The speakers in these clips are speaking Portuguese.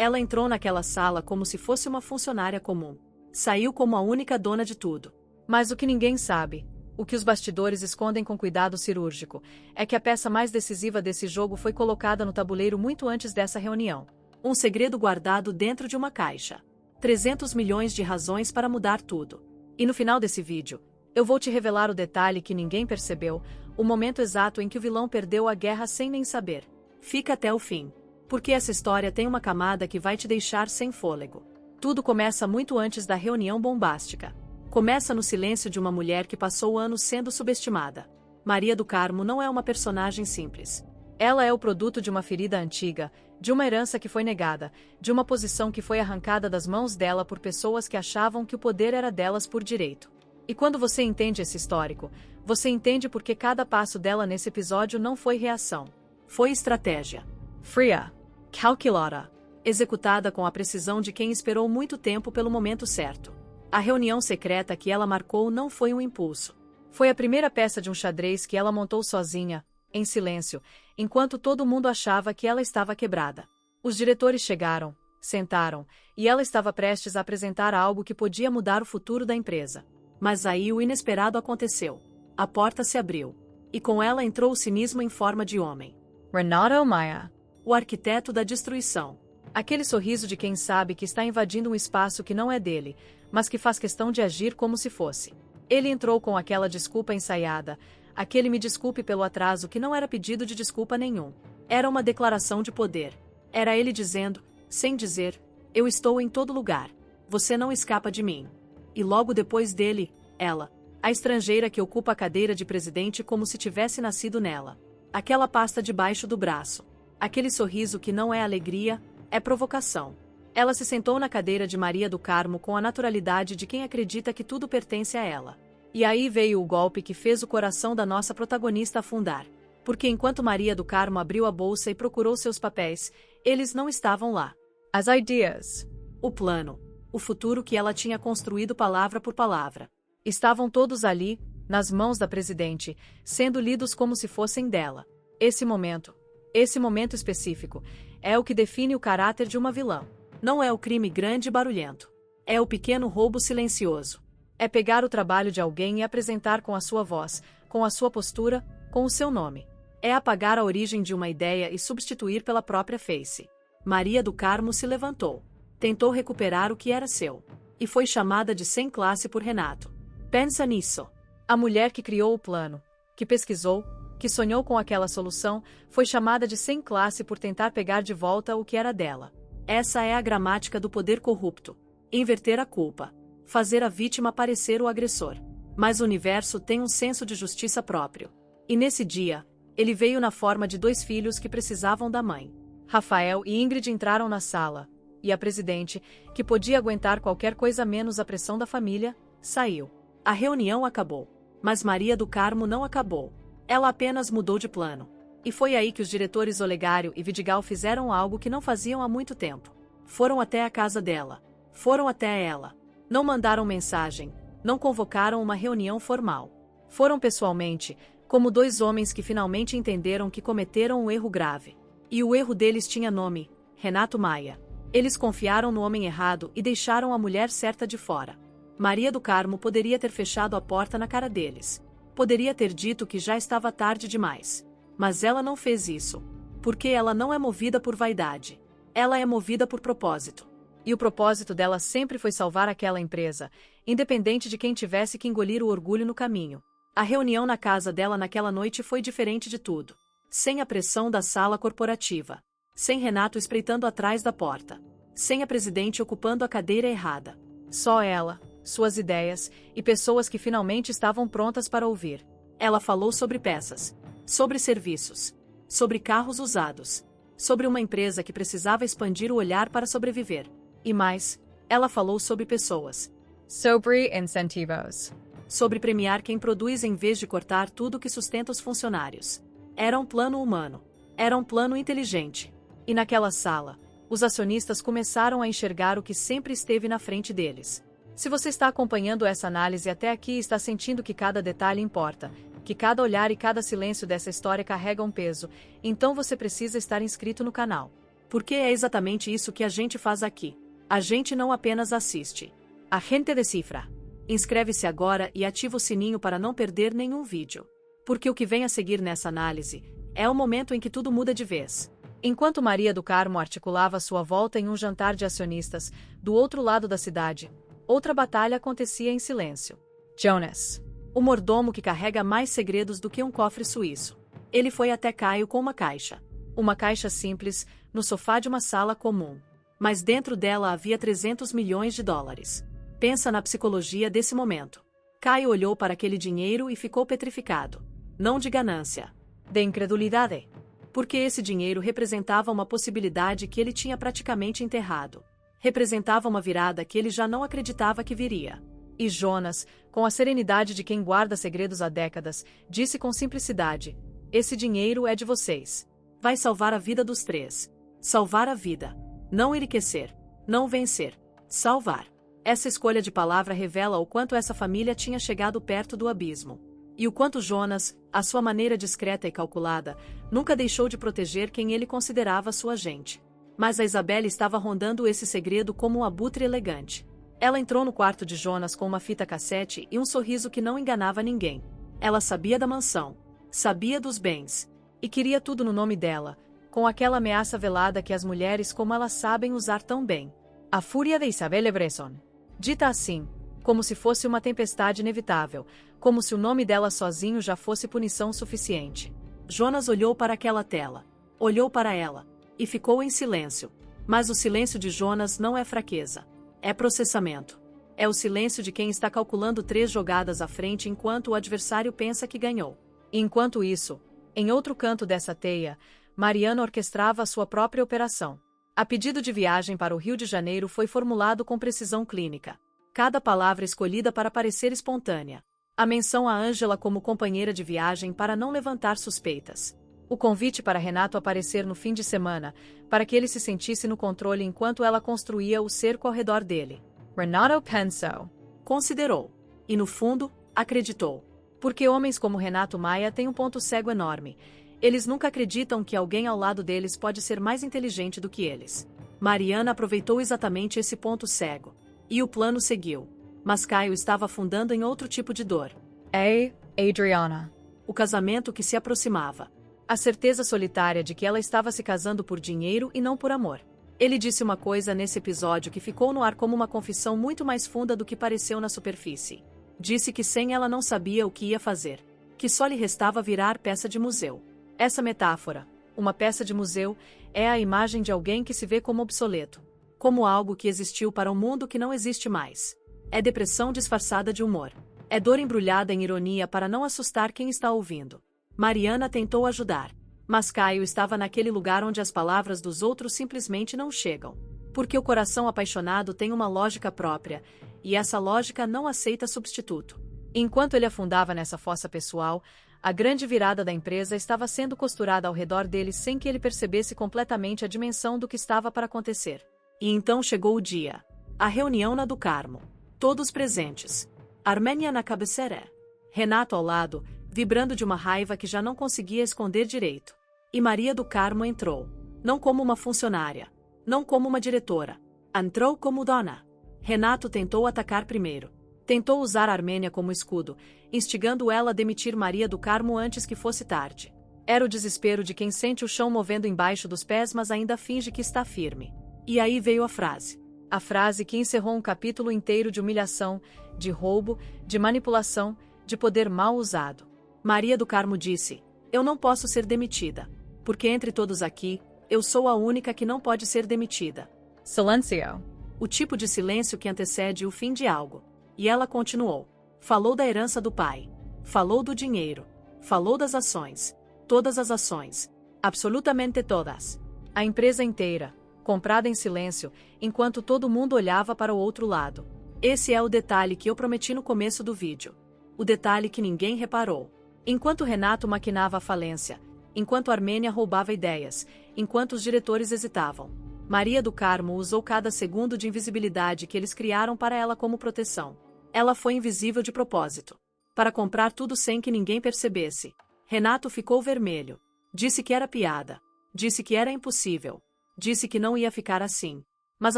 Ela entrou naquela sala como se fosse uma funcionária comum. Saiu como a única dona de tudo. Mas o que ninguém sabe, o que os bastidores escondem com cuidado cirúrgico, é que a peça mais decisiva desse jogo foi colocada no tabuleiro muito antes dessa reunião. Um segredo guardado dentro de uma caixa. 300 milhões de razões para mudar tudo. E no final desse vídeo, eu vou te revelar o detalhe que ninguém percebeu, o momento exato em que o vilão perdeu a guerra sem nem saber. Fica até o fim. Porque essa história tem uma camada que vai te deixar sem fôlego. Tudo começa muito antes da reunião bombástica. Começa no silêncio de uma mulher que passou anos sendo subestimada. Maria do Carmo não é uma personagem simples. Ela é o produto de uma ferida antiga, de uma herança que foi negada, de uma posição que foi arrancada das mãos dela por pessoas que achavam que o poder era delas por direito. E quando você entende esse histórico, você entende por que cada passo dela nesse episódio não foi reação. Foi estratégia. Fria. Calculada. Executada com a precisão de quem esperou muito tempo pelo momento certo. A reunião secreta que ela marcou não foi um impulso. Foi a primeira peça de um xadrez que ela montou sozinha, em silêncio, enquanto todo mundo achava que ela estava quebrada. Os diretores chegaram, sentaram, e ela estava prestes a apresentar algo que podia mudar o futuro da empresa. Mas aí o inesperado aconteceu. A porta se abriu. E com ela entrou o cinismo em forma de homem. Renato Maia. O arquiteto da destruição. Aquele sorriso de quem sabe que está invadindo um espaço que não é dele, mas que faz questão de agir como se fosse. Ele entrou com aquela desculpa ensaiada, aquele me desculpe pelo atraso que não era pedido de desculpa nenhum. Era uma declaração de poder. Era ele dizendo, sem dizer, eu estou em todo lugar. Você não escapa de mim. E logo depois dele, ela. A estrangeira que ocupa a cadeira de presidente como se tivesse nascido nela. Aquela pasta debaixo do braço. Aquele sorriso que não é alegria, é provocação. Ela se sentou na cadeira de Maria do Carmo com a naturalidade de quem acredita que tudo pertence a ela. E aí veio o golpe que fez o coração da nossa protagonista afundar. Porque enquanto Maria do Carmo abriu a bolsa e procurou seus papéis, eles não estavam lá. As ideias. O plano. O futuro que ela tinha construído palavra por palavra. Estavam todos ali, nas mãos da presidente, sendo lidos como se fossem dela. Esse momento específico, é o que define o caráter de uma vilã. Não é o crime grande e barulhento. É o pequeno roubo silencioso. É pegar o trabalho de alguém e apresentar com a sua voz, com a sua postura, com o seu nome. É apagar a origem de uma ideia e substituir pela própria face. Maria do Carmo se levantou. Tentou recuperar o que era seu. E foi chamada de sem classe por Renato. Pensa nisso. A mulher que criou o plano, que pesquisou, que sonhou com aquela solução, foi chamada de sem classe por tentar pegar de volta o que era dela. Essa é a gramática do poder corrupto. Inverter a culpa. Fazer a vítima parecer o agressor. Mas o universo tem um senso de justiça próprio. E nesse dia, ele veio na forma de 2 filhos que precisavam da mãe. Rafael e Ingrid entraram na sala, e a presidente, que podia aguentar qualquer coisa menos a pressão da família, saiu. A reunião acabou. Mas Maria do Carmo não acabou. Ela apenas mudou de plano. E foi aí que os diretores Olegário e Vidigal fizeram algo que não faziam há muito tempo. Foram até a casa dela. Foram até ela. Não mandaram mensagem. Não convocaram uma reunião formal. Foram pessoalmente, como 2 homens que finalmente entenderam que cometeram um erro grave. E o erro deles tinha nome: Renato Maia. Eles confiaram no homem errado e deixaram a mulher certa de fora. Maria do Carmo poderia ter fechado a porta na cara deles. Poderia ter dito que já estava tarde demais. Mas ela não fez isso. Porque ela não é movida por vaidade. Ela é movida por propósito. E o propósito dela sempre foi salvar aquela empresa, independente de quem tivesse que engolir o orgulho no caminho. A reunião na casa dela naquela noite foi diferente de tudo. Sem a pressão da sala corporativa. Sem Renato espreitando atrás da porta. Sem a presidente ocupando a cadeira errada. Só ela, suas ideias, e pessoas que finalmente estavam prontas para ouvir. Ela falou sobre peças, sobre serviços, sobre carros usados, sobre uma empresa que precisava expandir o olhar para sobreviver. E mais, ela falou sobre pessoas. Sobre incentivos. Sobre premiar quem produz em vez de cortar tudo que sustenta os funcionários. Era um plano humano. Era um plano inteligente. E naquela sala, os acionistas começaram a enxergar o que sempre esteve na frente deles. Se você está acompanhando essa análise até aqui e está sentindo que cada detalhe importa, que cada olhar e cada silêncio dessa história carrega um peso, então você precisa estar inscrito no canal. Porque é exatamente isso que a gente faz aqui. A gente não apenas assiste. A gente decifra. Inscreve-se agora e ativa o sininho para não perder nenhum vídeo. Porque o que vem a seguir nessa análise é o momento em que tudo muda de vez. Enquanto Maria do Carmo articulava sua volta em um jantar de acionistas, do outro lado da cidade, outra batalha acontecia em silêncio. Jonas, o mordomo que carrega mais segredos do que um cofre suíço. Ele foi até Caio com uma caixa. Uma caixa simples, no sofá de uma sala comum. Mas dentro dela havia 300 milhões de dólares. Pensa na psicologia desse momento. Caio olhou para aquele dinheiro e ficou petrificado. Não de ganância. De incredulidade. Porque esse dinheiro representava uma possibilidade que ele tinha praticamente enterrado. Representava uma virada que ele já não acreditava que viria. E Jonas, com a serenidade de quem guarda segredos há décadas, disse com simplicidade: esse dinheiro é de vocês. Vai salvar a vida dos três. Salvar a vida. Não enriquecer. Não vencer. Salvar. Essa escolha de palavra revela o quanto essa família tinha chegado perto do abismo. E o quanto Jonas, à sua maneira discreta e calculada, nunca deixou de proteger quem ele considerava sua gente. Mas a Isabelle estava rondando esse segredo como um abutre elegante. Ela entrou no quarto de Jonas com uma fita cassete e um sorriso que não enganava ninguém. Ela sabia da mansão. Sabia dos bens. E queria tudo no nome dela, com aquela ameaça velada que as mulheres como ela sabem usar tão bem. A fúria de Isabelle Bresson. Dita assim, como se fosse uma tempestade inevitável, como se o nome dela sozinho já fosse punição suficiente. Jonas olhou para aquela tela. Olhou para ela. E ficou em silêncio. Mas o silêncio de Jonas não é fraqueza. É processamento. É o silêncio de quem está calculando 3 jogadas à frente enquanto o adversário pensa que ganhou. E enquanto isso, em outro canto dessa teia, Mariana orquestrava a sua própria operação. A pedido de viagem para o Rio de Janeiro foi formulado com precisão clínica. Cada palavra escolhida para parecer espontânea. A menção a Ângela como companheira de viagem para não levantar suspeitas. O convite para Renato aparecer no fim de semana, para que ele se sentisse no controle enquanto ela construía o cerco ao redor dele. Renato pensou. Considerou. E no fundo, acreditou. Porque homens como Renato Maia têm um ponto cego enorme. Eles nunca acreditam que alguém ao lado deles pode ser mais inteligente do que eles. Mariana aproveitou exatamente esse ponto cego. E o plano seguiu. Mas Caio estava afundando em outro tipo de dor. Ei, Adriana. O casamento que se aproximava. A certeza solitária de que ela estava se casando por dinheiro e não por amor. Ele disse uma coisa nesse episódio que ficou no ar como uma confissão muito mais funda do que pareceu na superfície. Disse que sem ela não sabia o que ia fazer. Que só lhe restava virar peça de museu. Essa metáfora, uma peça de museu, é a imagem de alguém que se vê como obsoleto. Como algo que existiu para um mundo que não existe mais. É depressão disfarçada de humor. É dor embrulhada em ironia para não assustar quem está ouvindo. Mariana tentou ajudar. Mas Caio estava naquele lugar onde as palavras dos outros simplesmente não chegam. Porque o coração apaixonado tem uma lógica própria, e essa lógica não aceita substituto. Enquanto ele afundava nessa fossa pessoal, a grande virada da empresa estava sendo costurada ao redor dele sem que ele percebesse completamente a dimensão do que estava para acontecer. E então chegou o dia. A reunião na do Carmo. Todos presentes. Armênia na cabeceira. Renato ao lado, vibrando de uma raiva que já não conseguia esconder direito. E Maria do Carmo entrou. Não como uma funcionária. Não como uma diretora. Entrou como dona. Renato tentou atacar primeiro. Tentou usar a Armênia como escudo, instigando ela a demitir Maria do Carmo antes que fosse tarde. Era o desespero de quem sente o chão movendo embaixo dos pés mas ainda finge que está firme. E aí veio a frase. A frase que encerrou um capítulo inteiro de humilhação, de roubo, de manipulação, de poder mal usado. Maria do Carmo disse: eu não posso ser demitida. Porque entre todos aqui, eu sou a única que não pode ser demitida. Silêncio. O tipo de silêncio que antecede o fim de algo. E ela continuou. Falou da herança do pai. Falou do dinheiro. Falou das ações. Todas as ações. Absolutamente todas. A empresa inteira. Comprada em silêncio, enquanto todo mundo olhava para o outro lado. Esse é o detalhe que eu prometi no começo do vídeo. O detalhe que ninguém reparou. Enquanto Renato maquinava a falência, enquanto Armênia roubava ideias, enquanto os diretores hesitavam, Maria do Carmo usou cada segundo de invisibilidade que eles criaram para ela como proteção. Ela foi invisível de propósito. Para comprar tudo sem que ninguém percebesse. Renato ficou vermelho. Disse que era piada. Disse que era impossível. Disse que não ia ficar assim. Mas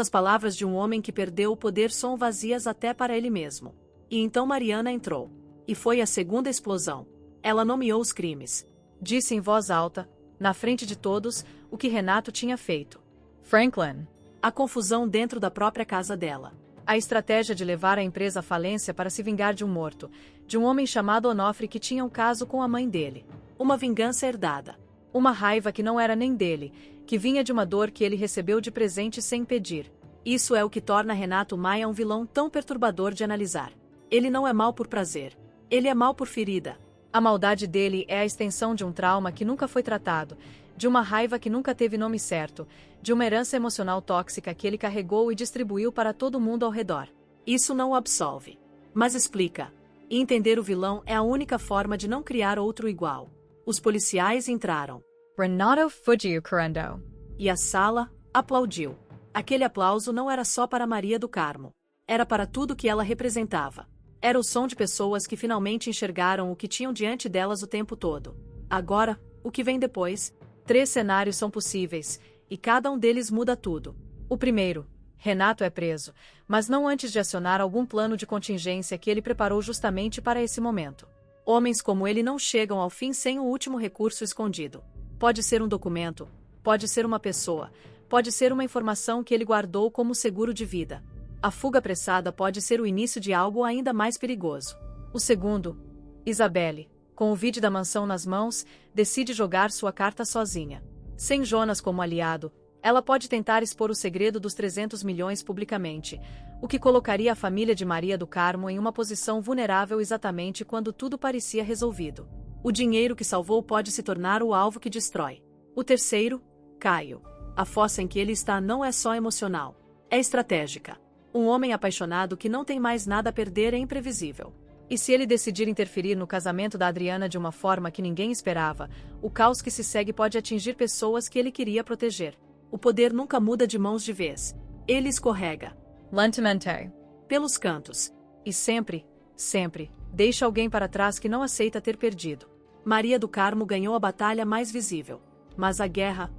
as palavras de um homem que perdeu o poder são vazias até para ele mesmo. E então Mariana entrou. E foi a segunda explosão. Ela nomeou os crimes. Disse em voz alta, na frente de todos, o que Renato tinha feito. Franklin. A confusão dentro da própria casa dela. A estratégia de levar a empresa à falência para se vingar de um morto, de um homem chamado Onofre que tinha um caso com a mãe dele. Uma vingança herdada. Uma raiva que não era nem dele, que vinha de uma dor que ele recebeu de presente sem pedir. Isso é o que torna Renato Maia um vilão tão perturbador de analisar. Ele não é mau por prazer. Ele é mau por ferida. A maldade dele é a extensão de um trauma que nunca foi tratado, de uma raiva que nunca teve nome certo, de uma herança emocional tóxica que ele carregou e distribuiu para todo mundo ao redor. Isso não o absolve. Mas explica. E entender o vilão é a única forma de não criar outro igual. Os policiais entraram. Renato fugiu correndo. E a sala aplaudiu. Aquele aplauso não era só para Maria do Carmo. Era para tudo que ela representava. Era o som de pessoas que finalmente enxergaram o que tinham diante delas o tempo todo. Agora, o que vem depois? 3 cenários são possíveis, e cada um deles muda tudo. O primeiro, Renato é preso, mas não antes de acionar algum plano de contingência que ele preparou justamente para esse momento. Homens como ele não chegam ao fim sem o último recurso escondido. Pode ser um documento, pode ser uma pessoa, pode ser uma informação que ele guardou como seguro de vida. A fuga apressada pode ser o início de algo ainda mais perigoso. O segundo, Isabelle, com o vídeo da mansão nas mãos, decide jogar sua carta sozinha. Sem Jonas como aliado, ela pode tentar expor o segredo dos 300 milhões publicamente, o que colocaria a família de Maria do Carmo em uma posição vulnerável exatamente quando tudo parecia resolvido. O dinheiro que salvou pode se tornar o alvo que destrói. O terceiro, Caio. A fossa em que ele está não é só emocional, é estratégica. Um homem apaixonado que não tem mais nada a perder é imprevisível. E se ele decidir interferir no casamento da Adriana de uma forma que ninguém esperava, o caos que se segue pode atingir pessoas que ele queria proteger. O poder nunca muda de mãos de vez. Ele escorrega. Lentamente. Pelos cantos. E sempre, sempre, deixa alguém para trás que não aceita ter perdido. Maria do Carmo ganhou a batalha mais visível. Mas a guerra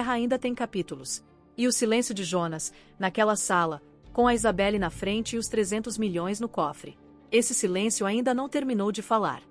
ainda tem capítulos. E o silêncio de Jonas, naquela sala, com a Isabelle na frente e os 300 milhões no cofre. Esse silêncio ainda não terminou de falar.